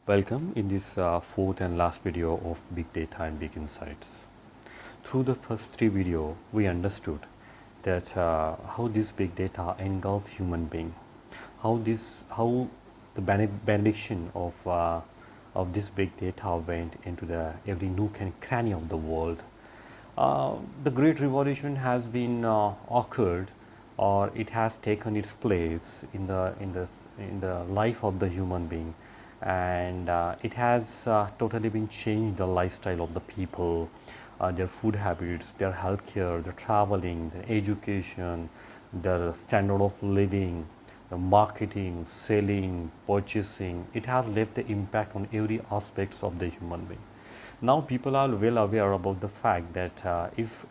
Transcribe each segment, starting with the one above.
Welcome in this fourth and last video of Big Data and Big Insights. Through the first three videos, we understood that how this big data engulfs human being, how the benediction of this big data went into the every nook and cranny of the world. The great revolution has been occurred, or it has taken its place in the life of the human being, and it has totally been changed the lifestyle of the people, their food habits, their healthcare, their traveling, their education, their standard of living, the marketing, selling, purchasing. It has left the impact on every aspects of the human being. Now people are well aware about the fact that if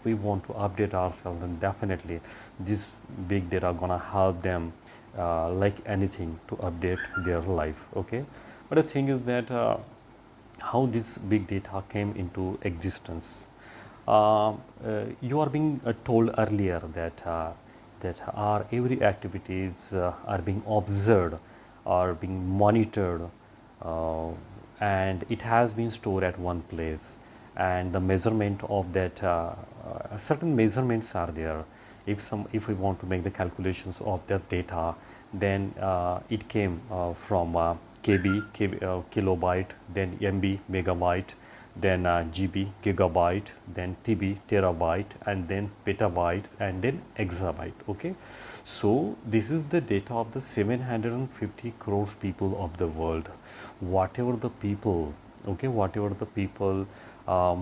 we want to update ourselves, then definitely this big data are gonna help them like anything to update their life. Okay, but the thing is that how this big data came into existence. You are being told earlier that our every activities are being observed, are being monitored, and it has been stored at one place, and the measurement of that certain measurements are there. If we want to make the calculations of that data, then it came from kilobyte, then MB megabyte, then GB gigabyte, then TB terabyte, and then petabyte, and then exabyte. Okay, so this is the data of the 750 crores people of the world. Whatever the people, okay, whatever the people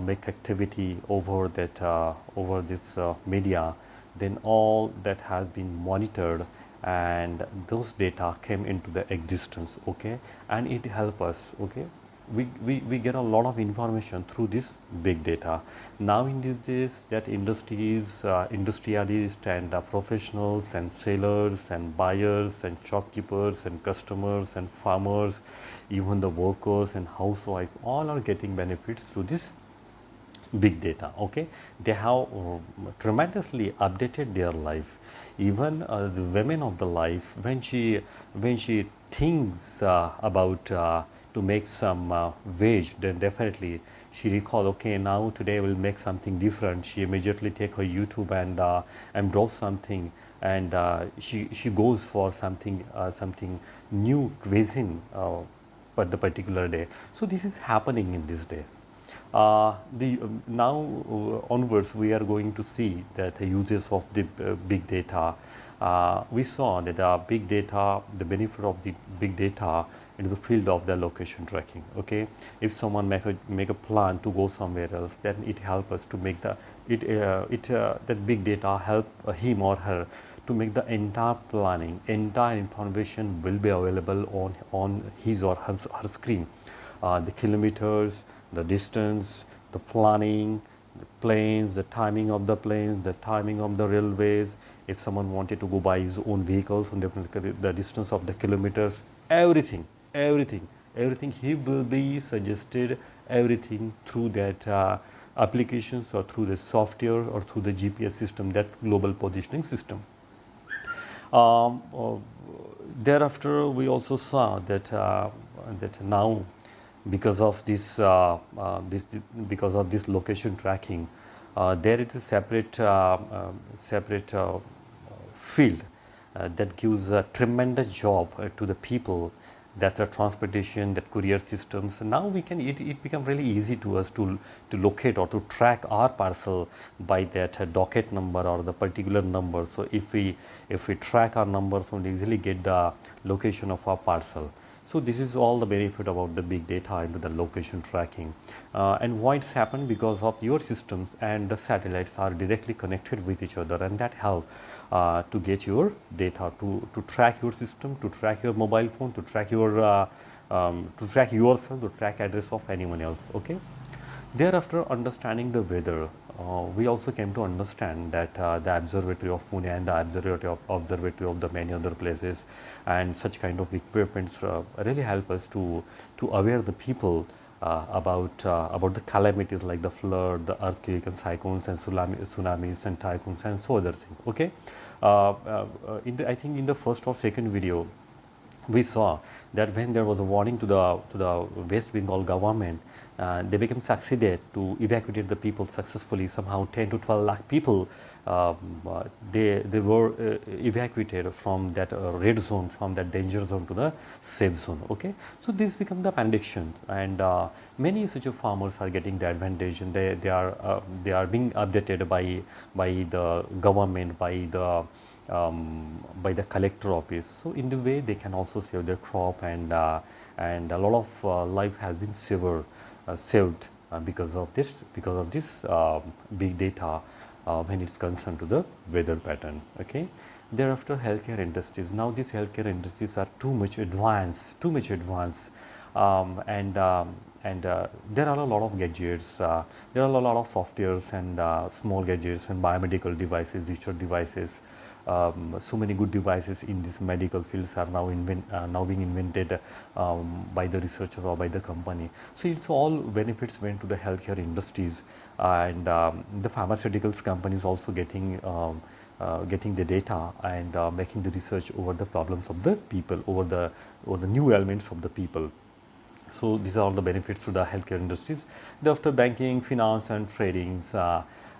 make activity over that over this media, then all that has been monitored, and those data came into the existence. Okay, and it help us. Okay, we get a lot of information through this big data. Now in these days, that industrialists and professionals and sellers and buyers and shopkeepers and customers and farmers, even the workers and housewives, all are getting benefits through this big data. Okay, they have tremendously updated their life. Even the women of the life, when she thinks about to make some wage, then definitely she recall, okay, now today I will make something different. She immediately take her YouTube and draw something, and she goes for something new cuisine for the particular day. So this is happening in these days. Now onwards, we are going to see that the uses of the big data. We saw that big data, the benefit of the big data into the field of the location tracking. Okay, if someone make a plan to go somewhere else, then it help us to make that big data help him or her to make the entire planning. Entire information will be available on his or her screen. The kilometers, the distance, the planning, the planes, the timing of the planes, the timing of the railways. If someone wanted to go by his own vehicles, and definitely the distance of the kilometers, everything, he will be suggested everything through that applications, or through the software, or through the GPS system, that global positioning system. Um, uh, Thereafter, we also saw that now, because of this location tracking, there is a separate field that gives a tremendous job to the people. That's the transportation, that courier systems. Now it become really easy to us to locate or to track our parcel by that docket number or the particular number. So if we track our numbers, we easily get the location of our parcel. So this is all the benefit about the big data into the location tracking. And why it's happened? Because of your systems and the satellites are directly connected with each other, and that help to get your data, to track your system, to track your mobile phone, to track yourself, to track address of anyone else. Okay. Thereafter, understanding the weather, we also came to understand that the observatory of Pune and the observatory of the many other places, and such kind of equipments really help us to aware the people about the calamities like the flood, the earthquake, and cyclones, and tsunamis, and typhoons, and so other things. Okay, I think in the first or second video, we saw that when there was a warning to the West Bengal government, they became succeeded to evacuate the people successfully. Somehow 10 to 12 lakh people, they were evacuated from that red zone, from that danger zone to the safe zone. Okay, so this become the prediction, and many such farmers are getting the advantage, and they are being updated by the government, by the collector office. So in the way they can also save their crop, and a lot of life has been saved because of this big data when it's concerned to the weather pattern. Okay. Thereafter, healthcare industries. Now these healthcare industries are too much advanced, and there are a lot of gadgets, there are a lot of softwares and small gadgets and biomedical devices, digital devices. So many good devices in this medical fields are now being invented by the researchers or by the company. So it's all benefits went to the healthcare industries, and the pharmaceuticals companies also getting the data and making the research over the problems of the people, over the new elements of the people. So these are all the benefits to the healthcare industries. Thereafter, banking, finance, and tradings.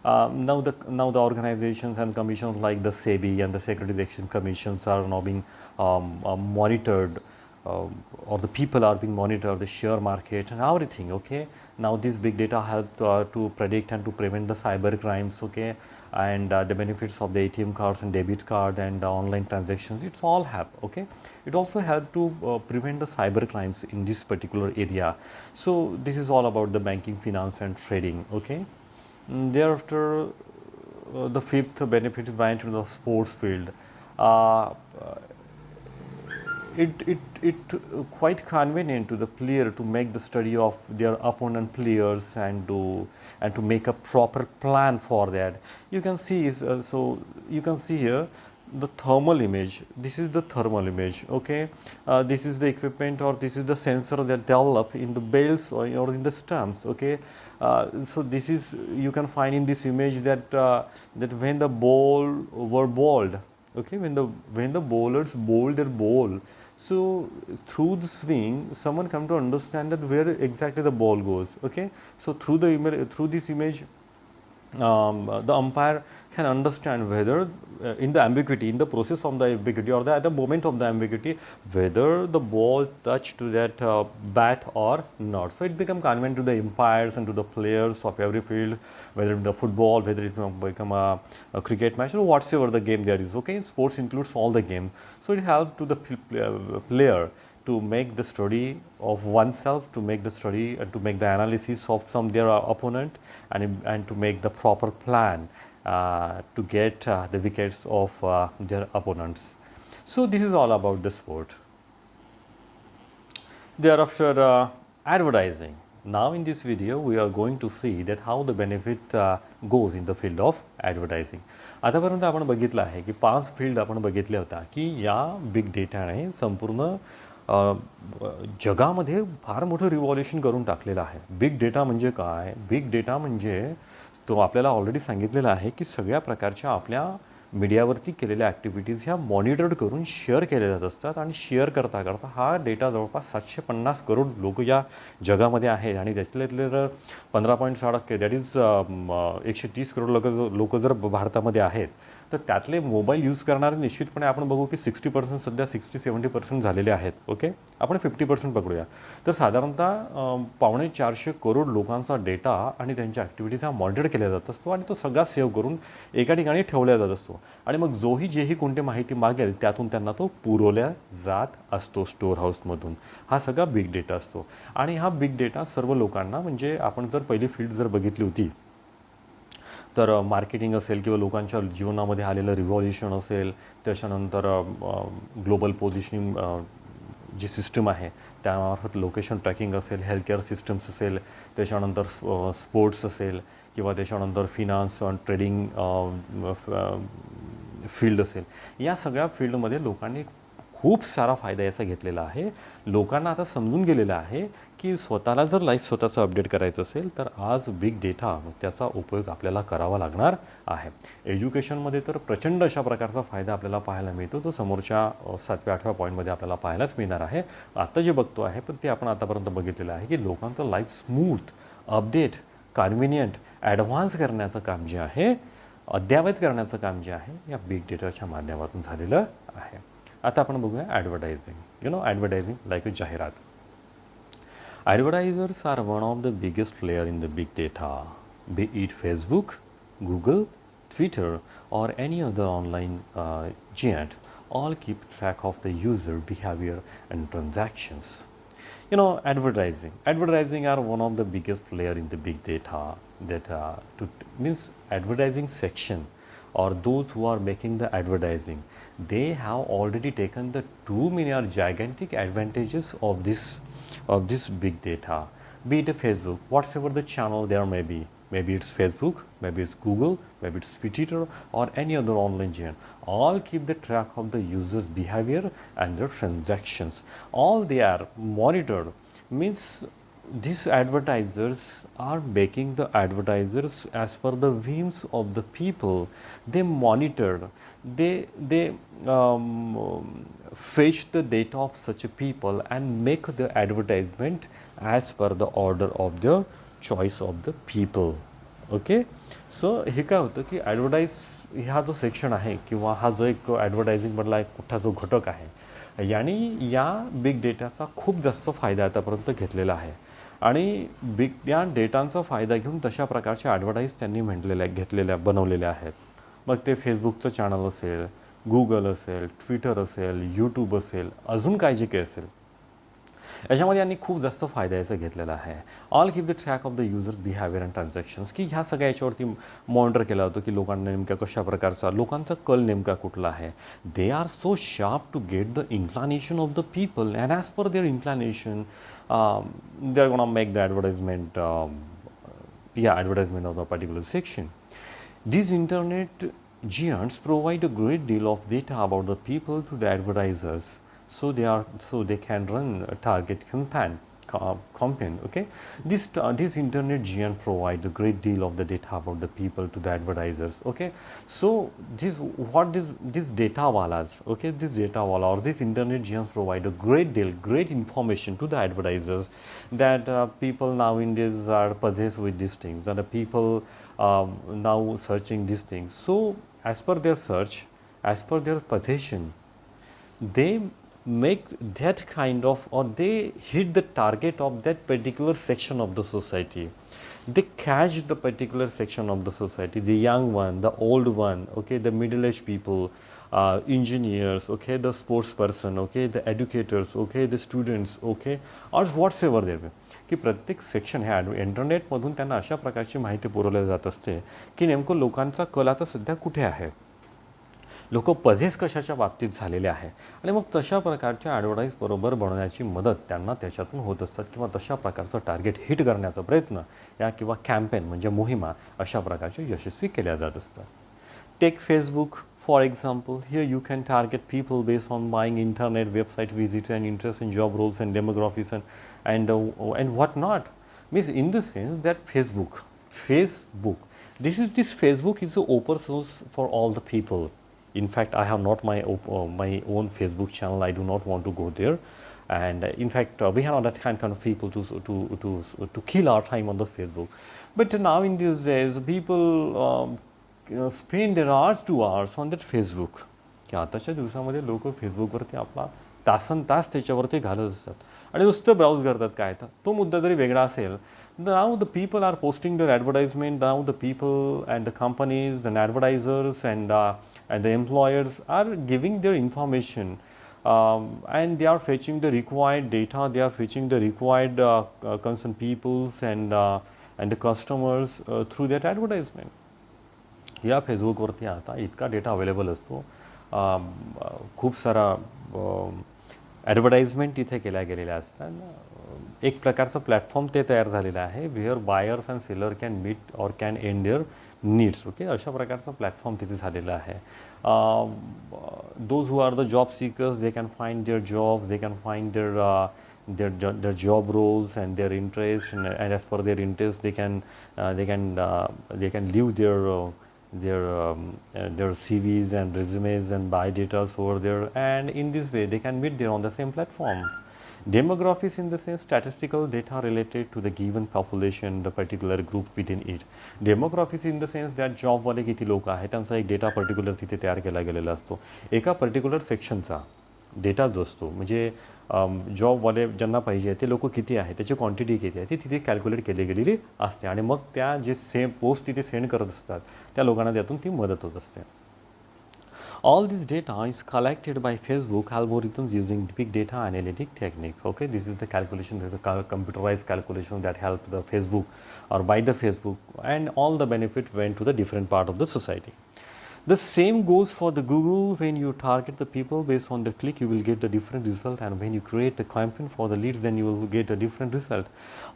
Now the organizations and commissions like the SEBI and the Securities Exchange Commissions are now being monitored, or the people are being monitored, the share market and everything. Okay. Now this big data help to predict and to prevent the cyber crimes. Okay. And the benefits of the ATM cards and debit card and online transactions, it's all help. Okay. It also help to prevent the cyber crimes in this particular area. So this is all about the banking, finance, and trading. Okay. Thereafter, the fifth benefit went to the sports field. Uh, it quite convenient to the player to make the study of their opponent players, and to make a proper plan for that. You can see so you can see here the thermal image. This is the thermal image. Okay. This is the equipment, or this is the sensor that develop in the belts or in the stumps. Okay. So this is, you can find in this image that that when the ball were bowled, okay, when the bowlers bowled their ball, so through the swing someone come to understand that where exactly the ball goes. Okay. So through this image, the umpire can understand whether in the ambiguity, in the process of the ambiguity, or at the moment of the ambiguity, whether the ball touched to that bat or not. So it becomes convenient to the umpires and to the players of every field, whether in the football, whether it will become a cricket match, or whatsoever the game there is. Okay, sports includes all the game. So it helps to the player to make the study of oneself, to make the study and to make the analysis of their opponent, and to make the proper plan to get the wickets of their opponents. So this is all about the sport. Thereafter, advertising. Now in this video we are going to see that how the benefit goes in the field of advertising. आतापर्यंत आपण बघितलं आहे की 5 field आपण बघितल्या होत्या की या बिग डेटाने संपूर्ण जगामध्ये फार मोठं रिव्हॉल्युशन करून टाकलेलं आहे. बिग डेटा म्हणजे काय? बिग डेटा म्हणजे तो आपल्याला ऑलरेडी सांगितलेला आहे की सगळ्या प्रकारच्या आपल्या मीडियावरती केलेल्या ॲक्टिव्हिटीज ह्या मॉनिटर्ड करून शेअर केल्या जात असतात, आणि शेअर करता करता हा डेटा जवळपास 750 करोड लोक या जगामध्ये आहेत, आणि त्यातले जर 15.6% दॅट इज 130 करोड लोक जर भारतामध्ये आहेत, तर त्यातले मोबाईल यूज करणारे निश्चितपणे आपण बघू की 60% सध्या 60-70% झालेले आहेत. ओके, आपण 50% पकडूया. तर साधारणतः 450 करोड लोकांचा डेटा आणि त्यांच्या ॲक्टिव्हिटीज हा मॉनिटर केला जात असतो, आणि तो सगळा सेव्ह करून एका ठिकाणी ठेवला जात असतो, आणि मग जेही कोणती माहिती मागेल त्यातून त्यांना तो पुरवल्या जात असतो स्टोअर हाऊसमधून. हा सगळा बिग डेटा असतो, आणि हा बिग डेटा सर्व लोकांना, म्हणजे आपण जर पहिली फील्ड जर बघितली होती तर मार्केटिंग असेल किंवा लोकांच्या जीवनामध्ये आलेलं रिव्हॉल्युशन असेल, त्याच्यानंतर ग्लोबल पोझिशनिंग जी सिस्टम आहे त्यामार्फत लोकेशन ट्रॅकिंग असेल, हेल्थकेअर सिस्टम्स असेल, त्याच्यानंतर स्पोर्ट्स असेल, किंवा त्याच्यानंतर फिनान्स ट्रेडिंग फील्ड असेल, या सगळ्या फील्डमध्ये लोकांनी खूप सारा फायदा याचा घेतलेला आहे. लोकांना आता समजून गेलेलं आहे की स्वतःला जर लाईफ स्वतःचं अपडेट करायचं असेल तर आज बिग डेटा त्याचा उपयोग आपल्याला करावा लागणार आहे. एज्युकेशनमध्ये तर प्रचंड अशा प्रकारचा फायदा आपल्याला पाहायला मिळतो, तो समोरच्या 7व्या-8व्या पॉईंटमध्ये आपल्याला पाहायलाच मिळणार आहे. आता जे बघतो आहे पण ते आपण आतापर्यंत बघितलेलं आहे की लोकांचं life smooth, update, convenient, advance करण्याचं काम जे आहे, अद्ययावत करण्याचं काम जे आहे या बिग डेटाच्या माध्यमातून झालेलं आहे. आता आपण बघूया ॲडव्हर्टायझिंग. ॲडव्हर्टायझिंग लाईक अ जाहिरात. Advertisers are one of the biggest player in the big data, be it Facebook, Google, Twitter, or any other online giant. All keep track of the user behavior and transactions. Advertising are one of the biggest player in the big data. That means advertising section, or those who are making the advertising, they have already taken the two many gigantic advantages of this big data. Be it a Facebook, whatsoever the channel there may be, maybe it's Facebook, maybe it's Google, maybe it's Twitter, or any other online giant, all keep the track of the user's behavior and their transactions. All they are monitored. Means these advertisers are making the advertisers as per the whims of the people. They monitored, they fetch the data of such a people and make the advertisement as per the order of the choice of the people. Okay. So हे काय होतं की advertise ह्या जो section आहे किंवा हा जो एक ॲडव्हर्टायझिंगमधला एक मोठा जो घटक आहे याने या बिग डेटाचा खूप जास्त फायदा आतापर्यंत घेतलेला आहे. आणि या डेटांचा फायदा घेऊन तशा प्रकारच्या ॲडव्हर्टाईज त्यांनी बनवलेल्या आहेत. मग ते फेसबुकचं चॅनल असेल, गुगल असेल, ट्विटर असेल, यूट्यूब असेल, अजून काय जे काही असेल, याच्यामध्ये यांनी खूप जास्त फायदा याचा घेतलेला आहे. All keep the track of the users behaviour and transactions, की ह्या सगळ्या याच्यावरती मॉनिटर केला होतो की लोकांना नेमक्या कशा प्रकारचा, लोकांचा कल नेमका कुठला आहे. They are so sharp to get the inclination of the people and as per their inclination they are gonna make the advertisement of a particular section. These internet giants provide a great deal of data about the people to the advertisers, so they can run a target campaign. Okay, this internet giant provide a great deal of the data about the people to the advertisers. Okay, so this data walas, okay, this data wala or this internet giants provide a great information to the advertisers that people nowadays are possessed with these things, and the people now searching these things. So as per their search, as per their possession, they make that kind of, or they hit the target of that particular section of the society. They catch the particular section of the society, the young one, the old one, okay, the middle-aged people, engineers, okay, the sports person, okay, the educators, okay, the students, okay, or whatsoever there be. की प्रत्येक section ह्या इंटरनेटमधून त्यांना अशा प्रकारची माहिती पुरवली जात असते की नेमकं लोकांचा कल आता सध्या कुठे आहे, लोक पझेस कशाच्या बाबतीत झालेले आहे, आणि मग तशा प्रकारच्या ॲडव्हर्टाईज बरोबर बनवण्याची मदत त्यांना त्याच्यातून होत असतात, किंवा तशा प्रकारचं टार्गेट हिट करण्याचा प्रयत्न या किंवा कॅम्पेन म्हणजे मोहिमा अशा प्रकारचे यशस्वी केल्या जात असतात. Take Facebook for example. Here you can target people based on buying internet website visit and interest in job roles and demographics and what not. Means in the sense that Facebook, this Facebook is an open source for all the people. In fact, I have not my own Facebook channel. I do not want to go there, and in fact, we are not that kind of people to kill our time on the Facebook. But now in these days, people spend their hours 2 hours on that Facebook. की आताच्या दिवसामध्ये लोक फेसबुकवरती आपला तासनतास त्याच्यावरती घालत असतात आणि नुसतं ब्राउज करतात. काय तर तो मुद्दा जरी वेगळा असेल, now the people are posting their advertisement, now the people and the companies and advertisers and the employers are giving their information, and they are fetching the required data, they are fetching the required concerned peoples and the customers through that advertisement. या फेसबुकवरती आता इतका data available असतो, खूप सारा advertisement तिथे केल्या गेलेल्या असतात. एक प्रकारचं प्लॅटफॉर्म ते तयार झालेलं आहे, where buyers and seller can meet or can end their needs. Okay, अशा प्रकारचा प्लॅटफॉर्म तिथे झालेला आहे. Those who are the job seekers, they can find their jobs, they can find their job roles and their interests, and as per their interests they can leave their CVs and resumes and biodata over there, and in this way they can meet there on the same platform. Demographics in the sense statistical data related to the given population, the particular group within it. Demographics in the sense that job वाले किती लोक आहेत त्यांचा एक data particular तिथे तयार केला गेलेला असतो. एका पर्टिक्युलर सेक्शनचा डेटा जो असतो, म्हणजे जॉबवाले ज्यांना पाहिजे ते लोक किती आहे, त्याची क्वांटिटी किती आहे ती तिथे कॅल्क्युलेट केली गेलेली असते, आणि मग त्या जे पोस्ट तिथे सेंड करत असतात त्या लोकांना त्यातून ती मदत होत असते. All this data is collected by Facebook algorithms using big data analytic techniques. Okay, this is the calculation, the computerized calculation that helped the Facebook or by the Facebook, and all the benefits went to the different part of the society. The same goes for the Google. When you target the people based on the click, you will get a different result, and when you create a campaign for the leads, then you will get a different result.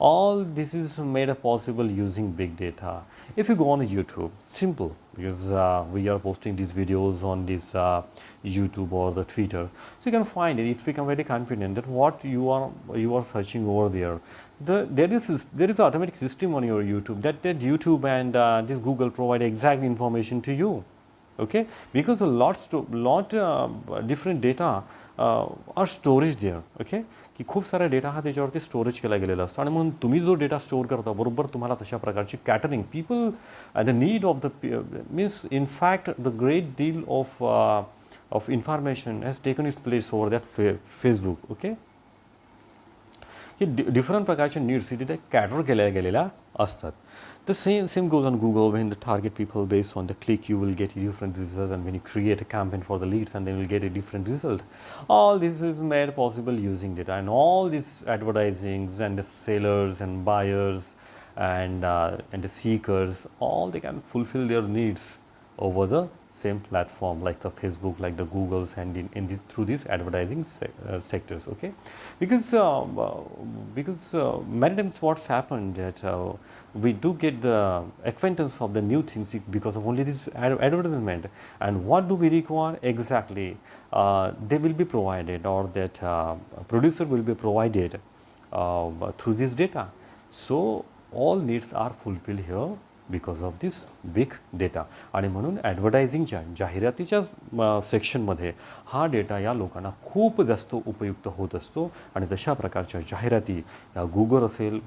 All this is made possible using big data. If you go on YouTube, simple, because we are posting these videos on this YouTube or the Twitter, so you can find it. It's become very confident that what you are searching over there. There is an automatic system on your YouTube that YouTube and this Google provide exact information to you. Okay, because a lot different data are storage there. Okay, की खूप सारा data हा त्याच्यावरती storage केला गेलेला असतो, आणि म्हणून तुम्ही जो डेटा स्टोअर करता बरोबर तुम्हाला तशा प्रकारची catering people the need of the means in fact the great deal of information has taken its place over that Facebook. Okay, की डिफरंट प्रकारचे नीड्स तिथे कॅटर केल्या गेलेल्या असतात. The same goes on Google. When the target people based on the click, you will get a different result, and when you create a campaign for the leads, and then you will get a different result. All this is made possible using data, and all these advertisings and the sellers and buyers and the seekers, all they can fulfill their needs over the same platform like the Facebook, like the Googles, and through these advertising sectors. Okay, because many times what's happened that we do get the acquaintance of the new things because of only this advertisement. And what do we require exactly? They will be provided, or that producer will be provided through this data. So all needs are fulfilled here because of this big data. आणि म्हणून ॲडव्हर्टायझिंगच्या जाहिरातीच्या सेक्शनमध्ये हा data या लोकांना खूप जास्त उपयुक्त होत असतो, आणि तशा प्रकारच्या जाहिराती या गुगल असेल,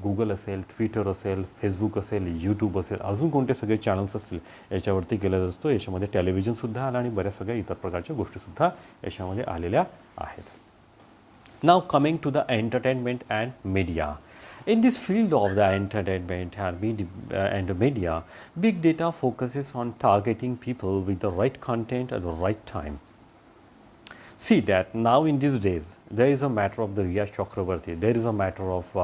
ट्विटर असेल, फेसबुक असेल, यूट्यूब असेल, अजून कोणते सगळे चॅनल्स असतील याच्यावरती केला असतो. याच्यामध्ये टेलिव्हिजनसुद्धा आलं आणि बऱ्याच सगळ्या इतर प्रकारच्या गोष्टीसुद्धा याच्यामध्ये आलेल्या आहेत. Now coming to the entertainment and media. In this field of the entertainment and media, big data focuses on targeting people with the right content at the right time. See that now in these days, there is a matter of the Riya Chakravarti, there is a matter of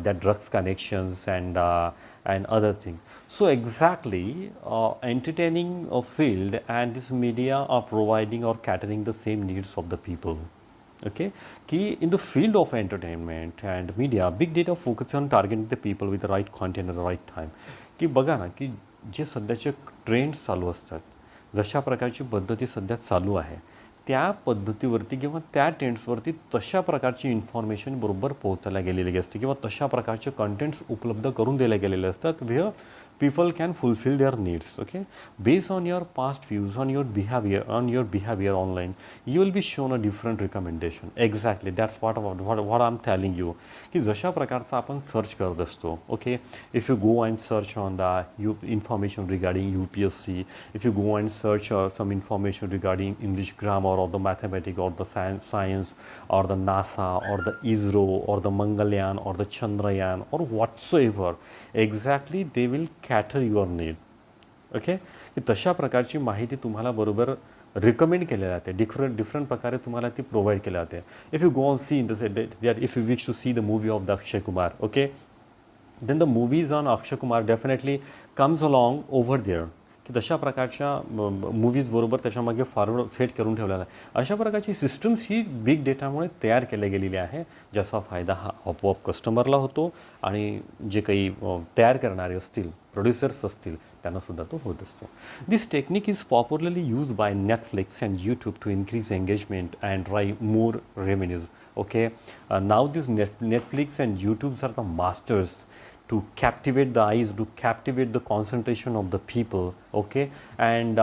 that drugs connections and other things. So exactly entertaining a field and this media are providing or catering the same needs of the people. Okay, ki in the field of entertainment and media, big data focuses on targeting the people with the right content at the right time. की बघा ना, की जे सध्याचे trends चालू असतात, जशा प्रकारची पद्धती सध्या चालू आहे त्या पद्धतीवरती किंवा त्या ट्रेंड्सवरती तशा प्रकारची इन्फॉर्मेशन बरोबर पोहोचायला गेलेली असते, किंवा तशा प्रकारचे कंटेंट्स उपलब्ध करून दिले गेलेले असतात wear people can fulfill their needs. Okay, based on your past views, on your behavior online, you will be shown a different recommendation. Exactly, that's what I'm telling you, की जशा प्रकारचा आपण सर्च करत असतो. Okay, if you go and search on the information regarding UPSC, if you go and search some information regarding English grammar or the mathematics or the science or the NASA or the ISRO or the Mangalyaan or the Chandrayaan or whatsoever, exactly they will cater your need. Okay, की तशा प्रकारची माहिती तुम्हाला बरोबर recommend केली जाते, different प्रकारे तुम्हाला ती प्रोव्हाइड केली जाते. If you go on see in the that if you wish to see the movie of the Akshay Kumar, okay, then the movies on Akshay Kumar definitely comes along over there. की तशा प्रकारच्या मूव्हीजबरोबर त्याच्यामागे forward set करून ठेवलेला आहे. अशा प्रकारची systems ही big डेटामुळे तयार केल्या गेलेली आहे, ज्याचा फायदा हा आपोआप कस्टमरला होतो आणि जे काही तयार करणारे असतील, प्रोड्युसर्स असतील, त्यांनासुद्धा तो होत असतो. This technique is popularly use by Netflix and YouTube to increase engagement and drive more revenues. Okay, now this Netflix and YouTube are the masters to captivate the eyes, to captivate the concentration of the people, okay, and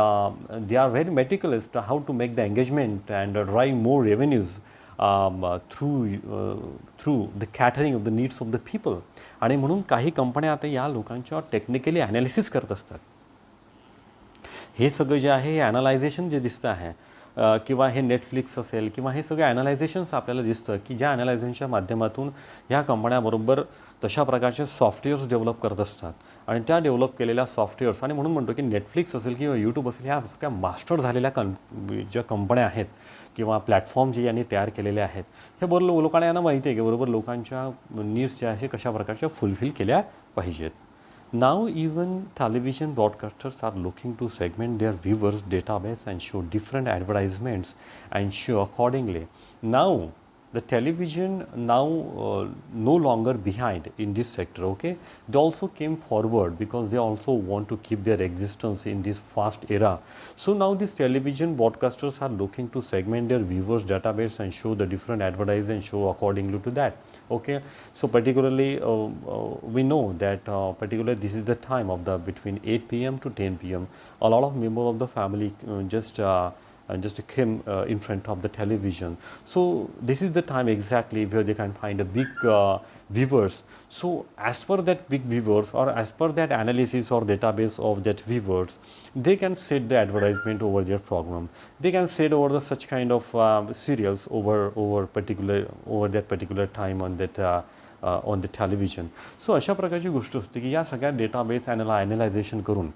they are very meticulous to how to make the engagement and drive more revenues through the catering of the needs of the people. आणि म्हणून काही कंपन्या आता या लोकांच्या technically analysis करत असतात. हे सगळं जे आहे हे ॲनालायझेशन जे दिसतं आहे किंवा हे नेटफ्लिक्स असेल किंवा हे सगळे ॲनालायझेशन्स आपल्याला दिसतं की ज्या ॲनालायझेशनच्या माध्यमातून ह्या कंपन्याबरोबर तशा प्रकारचे सॉफ्टवेअर्स डेव्हलप करत असतात आणि त्या डेव्हलप केलेल्या सॉफ्टवेअर्स आणि म्हणून म्हणतो की नेटफ्लिक्स असेल किंवा यूट्यूब असेल ह्या सगळ्या मास्टर झालेल्या ज्या कंपन्या आहेत किंवा प्लॅटफॉर्म जे यांनी तयार केलेले आहेत हे बरोबर लोकांना यांना माहिती आहे की बरोबर लोकांच्या नीड्स ज्या आहे कशा प्रकारच्या फुलफिल केल्या पाहिजेत. Now even television broadcasters are looking to segment their viewers database and show different advertisements and show accordingly. Now the television now no longer behind in this sector, okay, they also came forward because they also want to keep their existence in this fast era. So now these television broadcasters are looking to segment their viewers database and show the different advertise and show accordingly to that. Okay, so particularly we know that particularly this is the time of the between 8 p.m. to 10 p.m. a lot of members of the family just came in front of the television. So this is the time exactly where they can find a big viewers. So as per that big viewers or as per that analysis or database of that viewers, they can set the advertisement over their program. They can set over the such kind of serials over that particular time on that on the television. So अशा प्रकारची गोष्ट असते की या सगळ्या database ॲनालायझेशन करून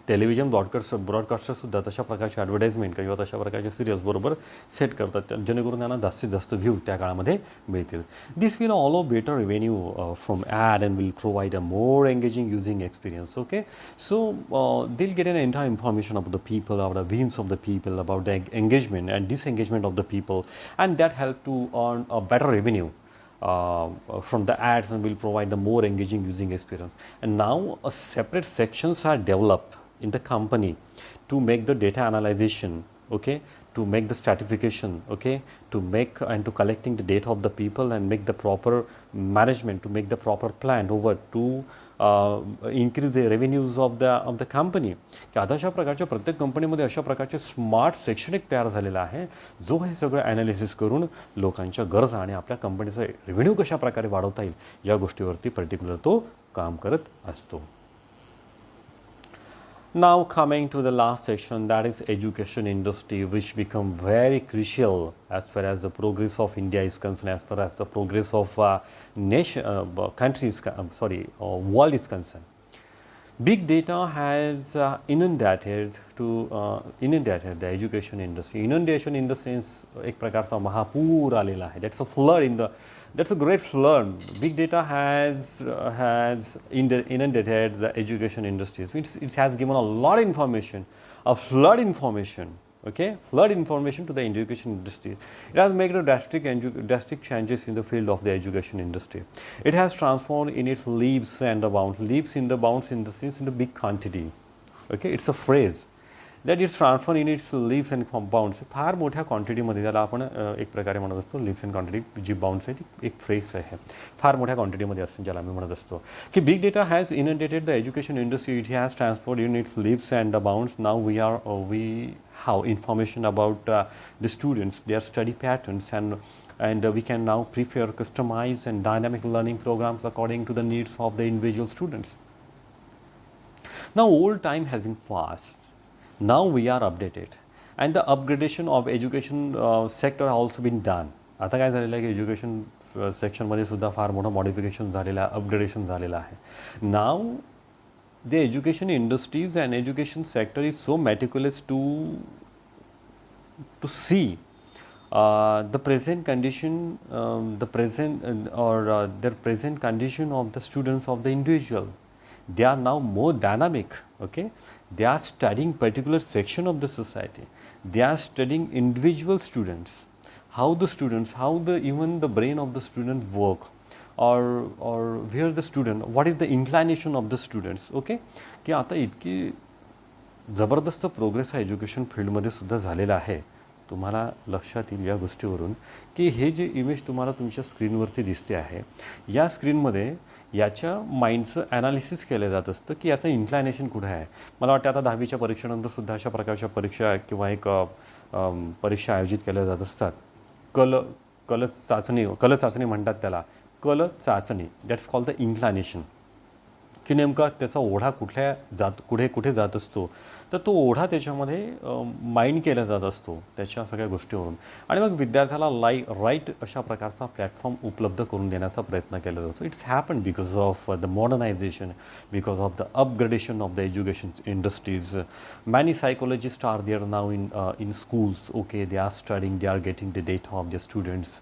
television ब्रॉडकास्टरसुद्धा तशा प्रकारचे ॲडव्हर्टाइजमेंट किंवा तशा प्रकारचे सिरियल्स बरोबर सेट करतात जेणेकरून त्यांना जास्तीत जास्त व्ह्यू त्या काळामध्ये मिळतील. This will allow better revenue from ad and will provide a more engaging using experience. Okay, so they'll get an entire information of the people, about the whims of the people, about the engagement and disengagement of the people, and that help to earn a better revenue from the ads and will provide the more engaging using experience. And now a separate sections are developed in the company to make the data analyzation, okay, to make the stratification, okay, to make and to collecting the data of the people and make the proper management, to make the proper plan over to increase the revenues of the company. की आता अशा प्रकारच्या प्रत्येक कंपनीमध्ये अशा प्रकारचे smart section एक तयार झालेला आहे जो हे सगळं ॲनालिसिस करून लोकांच्या गरजा आणि आपल्या कंपनीचा रेव्हेन्यू कशा प्रकारे वाढवता येईल या गोष्टीवरती पर्टिक्युलर तो काम करत असतो. Now coming to the last section, that is education industry, which become very crucial as far as the progress of India is concerned, as far as the progress of world is concerned. Big data has inundated the education industry. Inundation in the sense एक प्रकारचा महापूर आलेला आहे. That's a great flood. Big data has inundated the education industries. It has given a lot of information, a flood information. Okay, flood information to the education industry. It has made drastic changes in the field of the education industry. It has transformed in its leaps and the bounds. Leaps in the bounds in the sense in the big quantity. Okay, it's a phrase. That is transfer in its lives and bounds. फार मोठ्या क्वांटिटीमध्ये त्याला आपण एक प्रकारे म्हणत असतो lives and quantity जी बाउंड्स आहे ती एक फ्रेज आहे फार मोठ्या क्वांटिटीमध्ये असते ज्याला आम्ही म्हणत असतो की big data has inundated the education industry. It has transferred in its lives and the bounds. Now we have information about the students, their study patterns, and we can now prepare customized and dynamic learning programs according to the needs of the individual students. Now old time has been passed. Now we are updated and the upgradation of education sector has also been done. आता काय झालेलं आहे की education सेक्शनमध्ये सुद्धा फार मोठं modification झालेलं आहे, अपग्रेडेशन झालेलं आहे. नाव the education industries and education sector is so meticulous to see the present condition, their present condition of the students of the individual. They are now more dynamic. Okay, they are studying particular section of the society, they are studying individual students, how the students, how the even the brain of the student work, or where the student, what is the inclination of the students. Okay, की आता इतकी जबरदस्त progress हा education फील्डमध्ये सुद्धा झालेला आहे. तुम्हाला लक्षात येईल या गोष्टीवरून की हे जे इमेज तुम्हाला तुमच्या स्क्रीनवरती दिसते आहे, या स्क्रीनमध्ये याच्या माइंडचं ॲनालिसिस केलं जात असतं की याचं इन्क्लायनेशन कुठे आहे. मला वाटतं आता 10वीच्या परीक्षेनंतर सुद्धा अशा प्रकारच्या परीक्षा किंवा एक परीक्षा आयोजित केल्या जात असतात. कल चाचणी म्हणतात त्याला, कल चाचणी, दॅट्स कॉल्ड द इन्क्लायनेशन, की नेमका त्याचा ओढा कुठे जात असतो. तर तो ओढा त्याच्यामध्ये माइंड केला जात असतो त्याच्या सगळ्या गोष्टीवरून. आणि मग विद्यार्थ्याला राईट अशा प्रकारचा प्लॅटफॉर्म उपलब्ध करून देण्याचा प्रयत्न केला जातो. It's happen because of the modernisation, because of the upgradation of the education industries. Many psychologist are there now in schools. Okay, they are studying, they are getting the data of their students.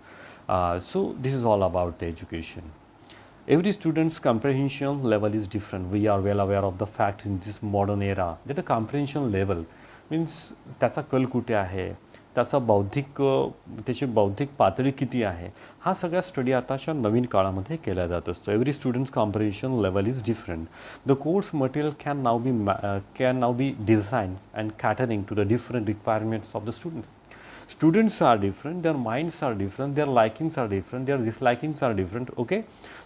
So this is all about the education. Every student's comprehension level is different. We are well aware of the fact in this modern era that the comprehension level means त्याचा कल कुठे आहे, त्याची बौद्धिक पातळी किती आहे, हा सगळा स्टडी आताच्या नवीन काळामध्ये केला जात असतो. Every students comprehension level is different. The course material can now be design and catering to the different requirements of the students. Students are different, their minds are different, their likings are different, their dislikings are different. Okay,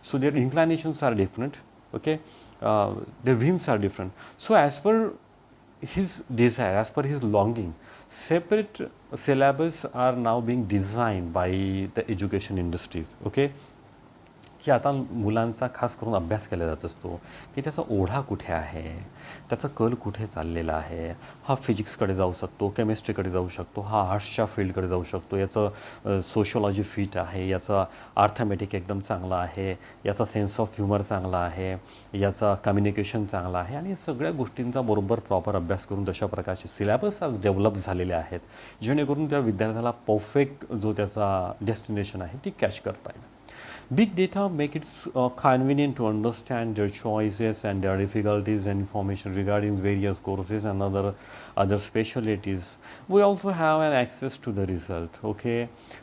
so their inclinations are different. Okay, their whims are different. So as per his desire, as per his longing, separate syllabus are now being designed by the education industries. Okay, की आता मुलांचा खास करून अभ्यास केला जात असतो की त्याचा ओढा कुठे आहे, त्याचा कल कुठे चाललेला आहे. हा फिजिक्सकडे जाऊ शकतो, केमिस्ट्रीकडे जाऊ शकतो, हा आर्ट्सच्या फील्डकडे जाऊ शकतो, याचं सोशिओलॉजी फिट आहे, याचा अर्थमॅटिक एकदम चांगला आहे, याचा सेन्स ऑफ ह्युमर चांगला आहे, याचा कम्युनिकेशन चांगला आहे. आणि सगळ्या गोष्टींचा बरोबर प्रॉपर अभ्यास करून तशा प्रकारचे सिलेबस आज डेव्हलप झालेले आहेत, जेणेकरून त्या विद्यार्थ्याला परफेक्ट जो त्याचा डेस्टिनेशन आहे ती कॅच करता येईल. Big data make it convenient to understand their choices and their difficulties and information regarding various courses and other specialties. We also have an access to the result. Okay,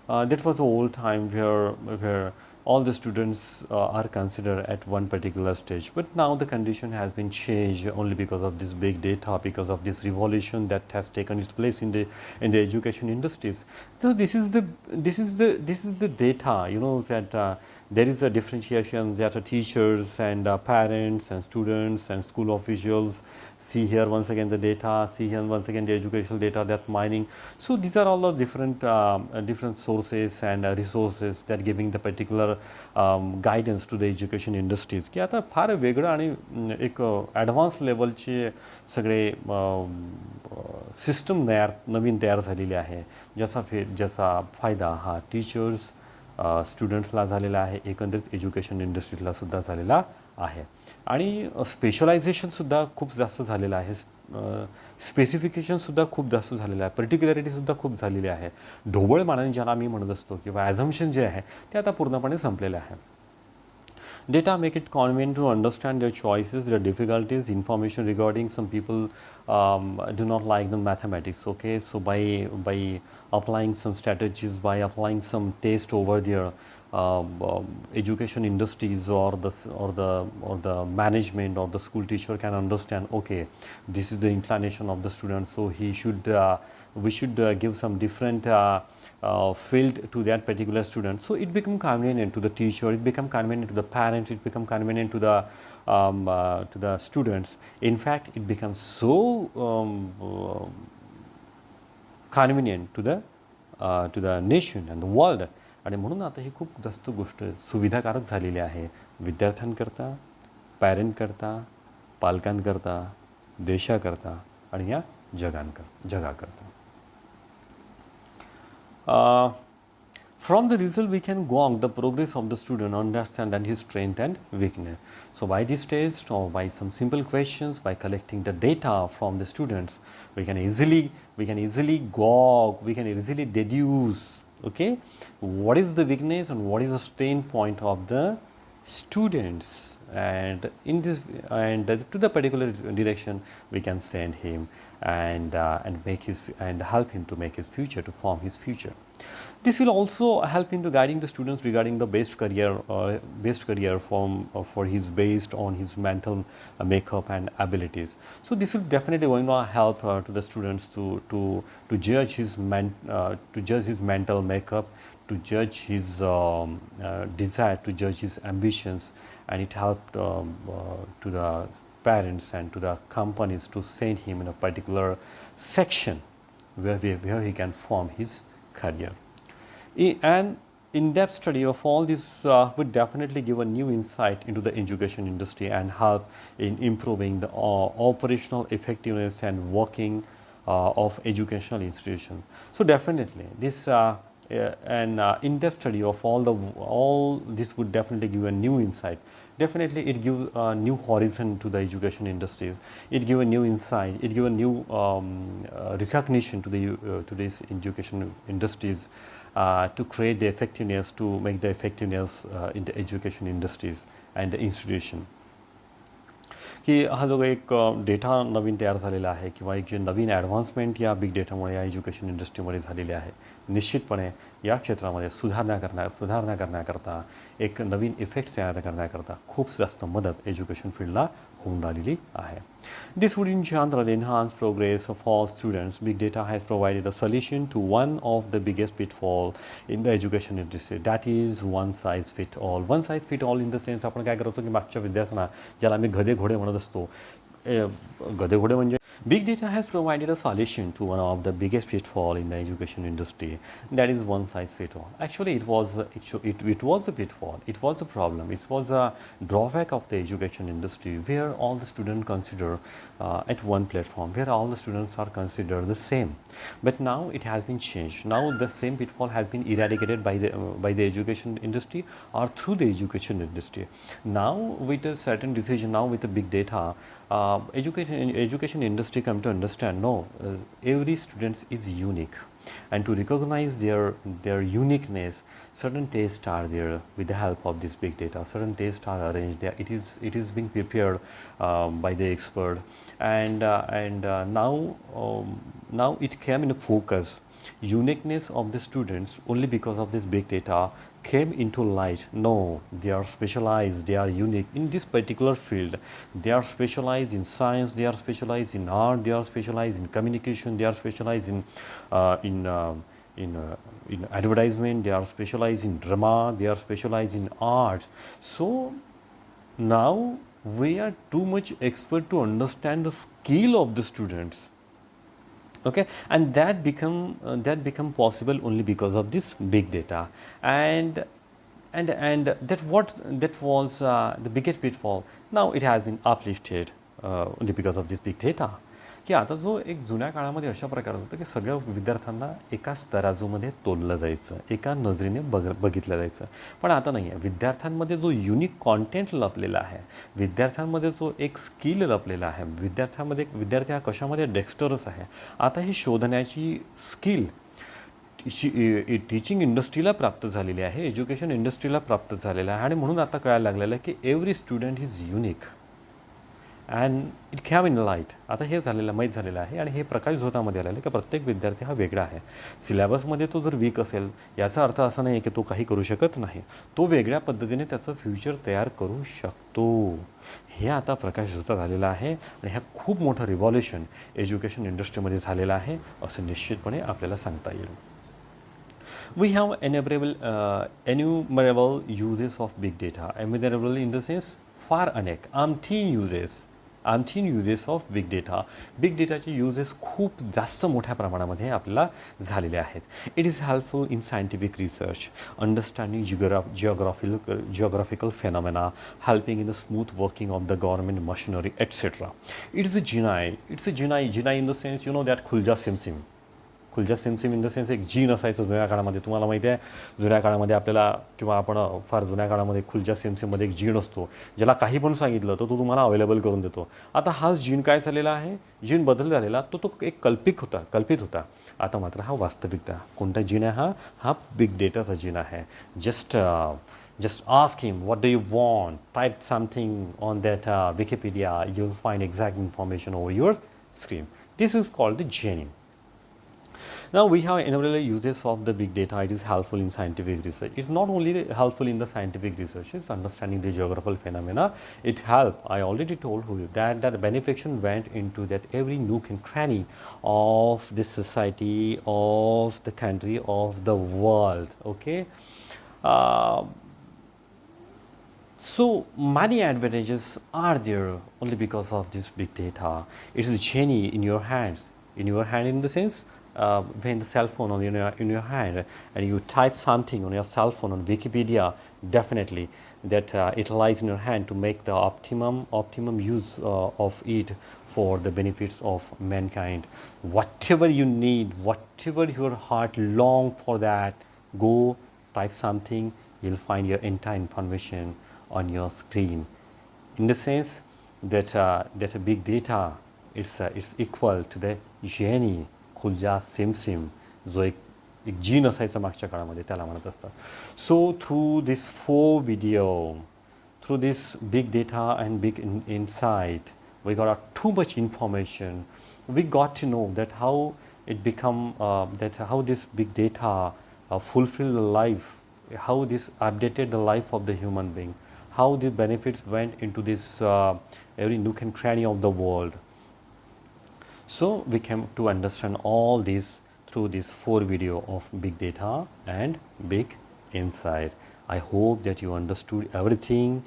that was the old time where all the students are considered at one particular stage, but now the condition has been changed only because of this big data, because of this revolution that has taken its place in the education industries. So this is the data, you know, that there is a differentiation that teachers and parents and students and school officials see here once again the data, see here once again the educational data that mining. So these are all the different sources and resources that giving the particular guidance to the education industries. की आता फार वेगळं आणि एक advance लेवलचे सगळे system नवीन तयार झालेली आहे, ज्याचा फायदा हा टीचर्स स्टुडंट्सला झालेला आहे, एकंदरीत एज्युकेशन इंडस्ट्रीला सुद्धा झालेला आहे. आणि स्पेशलायझेशनसुद्धा खूप जास्त झालेलं आहे, स्पेसिफिकेशनसुद्धा खूप जास्त झालेलं आहे, पर्टिक्युलरिटीसुद्धा खूप झालेली आहे. ढोबळमानाने ज्याला मी म्हणत असतो किंवा ॲझम्पशन जे आहे ते आता पूर्णपणे संपलेलं आहे. Data make it convenient to understand their choices, their difficulties, information regarding some people do not like the mathematics. Okay, so by applying some strategies, by applying some taste over their education industries or the management or the school teacher can understand, okay, this is the inclination of the student, so we should give some different field to that particular student. So it become convenient to the teacher, it become convenient to the parents, it become convenient to the students. In fact, it becomes so convenient to the nation and the world. आणि म्हणून आता ही खूप जास्त गोष्ट सुविधाकारक झालेली आहे विद्यार्थ्यांकरता, पॅरेंटकरता, पालकांकरता, देशाकरता आणि या जगाकरता. From the result we can gauge the progress of the student, understand and his strength and weakness. So by this test or by some simple questions, by collecting the data from the students, we can easily gauge, we can easily deduce, okay, what is the weakness and what is the strength point of the students. and in this and to the particular direction we can send him and make his and help him to make his future, to form his future. This will also help into guiding the students regarding the best career form for his based on his mental makeup and abilities. So this will definitely going to help to the students to judge his mental makeup, to judge his desire, to judge his ambitions, and it helped to the parents and to the companies to send him in a particular section where he can form his career. An in-depth study of all this would definitely give a new insight into the education industry and help in improving the operational effectiveness and working of educational institutions. So definitely this an in-depth study of all this would definitely give a new insight. Definitely it gives a new horizon to the education industries. It gives a new insight. It gives a new recognition to these education industries to create the effectiveness, to make the effectiveness in the education industries and the institution. की हा जो एक data नवीन तयार झालेला आहे किंवा एक जे नवीन advancement या बिग डेटामुळे या एज्युकेशन इंडस्ट्रीमध्ये झालेले आहे, निश्चितपणे या क्षेत्रामध्ये सुधारणा करण्याकरता एक नवीन इफेक्ट्स तयार करण्याकरता खूप जास्त मदत एज्युकेशन फील्डला होऊन राहिलेली आहे. This would in general enhance progress of all students. Big data has provided a solution to one of the biggest pitfall in the education industry. That is one size fit all. One size fit all in the sense आपण काय करतो की मागच्या विद्यार्थ्यांना ज्याला आम्ही गधे घोडे म्हणत असतो, गधे घोडे म्हणजे big data has provided a solution to one of the biggest pitfall in the education industry. That is one size fit all. Actually, it was a pitfall. It was a problem. It was a drawback of the education industry where all the students consider at one platform, where all the students are considered the same. But now it has been changed. Now the same pitfall has been eradicated by the education industry or through the education industry. Now with a certain decision, now with the big data, education industry come to understand every student is unique, and to recognize their uniqueness, certain tests are there with the help of this big data. Certain tests are arranged there. It is being prepared by the expert, and now it came in focus. Uniqueness of the students only because of this big data came into light. No, they are specialized, they are unique in this particular field. They are specialized in science, they are specialized in art, they are specialized in communication, they are specialized in advertisement, they are specialized in drama, they are specialized in art. So now we are too much expert to understand the skill of the students. Okay, and that become possible only because of this big data, and that was the biggest pitfall. Now it has been uplifted only because of this big data. की आता जो एक जुन्या काळामध्ये अशा प्रकारचं होतं की सगळ्या विद्यार्थ्यांना एकाच तराजूमध्ये तोललं जायचं, एका नजरेने बघितलं जायचं. पण आता नाही आहे. विद्यार्थ्यांमध्ये जो युनिक कॉन्टेंट लपलेला आहे, विद्यार्थ्यांमध्ये जो एक स्किल लपलेला आहे, विद्यार्थी हा कशामध्ये डेक्स्टरच आहे, आता हे शोधण्याची स्किल टीचिंग इंडस्ट्रीला प्राप्त झालेली आहे, एज्युकेशन इंडस्ट्रीला प्राप्त झालेलं आहे. आणि म्हणून आता कळायला लागलेलं आहे की every student is unique and it cam in light. आता हे माहीत झालेलं आहे आणि हे प्रकाश झोतामध्ये आलेलं आहे की प्रत्येक विद्यार्थी हा वेगळा आहे. सिलेबसमध्ये तो जर वीक असेल याचा अर्थ असा नाही की तो काही करू शकत नाही. तो वेगळ्या पद्धतीने त्याचं फ्युचर तयार करू शकतो. हे आता प्रकाश झोतात आलेला आहे आणि ह्या खूप मोठं रिव्हॉल्युशन एज्युकेशन इंडस्ट्रीमध्ये झालेलं आहे असं निश्चितपणे आपल्याला सांगता येईल. We have enumerable uses of big data. Enumerable in the sense फार अनेक umpteen uses of big data. Big डेटाचे युजेस खूप जास्त मोठ्या प्रमाणामध्ये आपल्याला झालेले आहेत. It is helpful in scientific research, understanding geographical phenomena, helping in the smooth working of the government machinery, etc. It is a GNI in the sense, you know that खुलजा सिमसिम इन द सेन्स एक जीन असायचं जुन्या काळामध्ये. तुम्हाला माहिती आहे जुन्या काळामध्ये आपल्याला किंवा आपण फार जुन्या काळामध्ये खुलजा सिमसिममध्ये एक जीन असतो, ज्याला काही पण सांगितलं तर तो तुम्हाला अवेलेबल करून देतो. आता हाच जीन काय झालेला आहे, जीन बदल झालेला, तो एक कल्पित होता. आता मात्र हा वास्तविकता. कोणता जीन आहे हा बिग डेटाचा जीन आहे. Just ask him, what do you want? Type something on that Wikipedia, you'll find exact information over your screen. This is called the genie. Now we have innumerable uses of the big data. It is helpful in scientific research. It's not only helpful in the scientific research, it's understanding the geographical phenomena. It helps. I already told you that that benefaction went into that every nook and cranny of the society, of the country, of the world. Okay. So many advantages are there only because of this big data. It is a genie in your hands. In your hand, in the sense, when the cell phone on in your hand, and you type something on your cell phone on Wikipedia, definitely that it lies in your hand to make the optimum use of it for the benefits of mankind. Whatever you need, whatever your heart long for, that go type something, you'll find your entire information on your screen. In the sense that that a big data is equal to the genie खुल्या SIM जो एक gene असायचा मागच्या काळामध्ये त्याला म्हणत असतात. So through this 4 video, through this big data and big insight, we got too much information. We got to know that how it become that how this big data fulfill the life, how this updated the life of the human being, how the benefits went into this every nook and cranny of the world. So we came to understand all this through this 4 video of big data and big insight. I hope that you understood everything,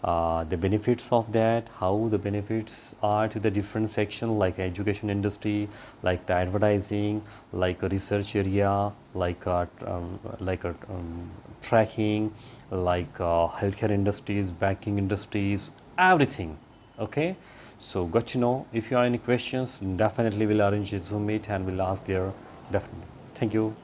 the benefits of that, how the benefits are to the different sections like education industry, like the advertising, like a research area, like tracking, like healthcare industries, banking industries, everything. Okay. So got to know. If you have any questions, definitely we'll arrange a Zoom meet and we'll ask there. Definitely. Thank you.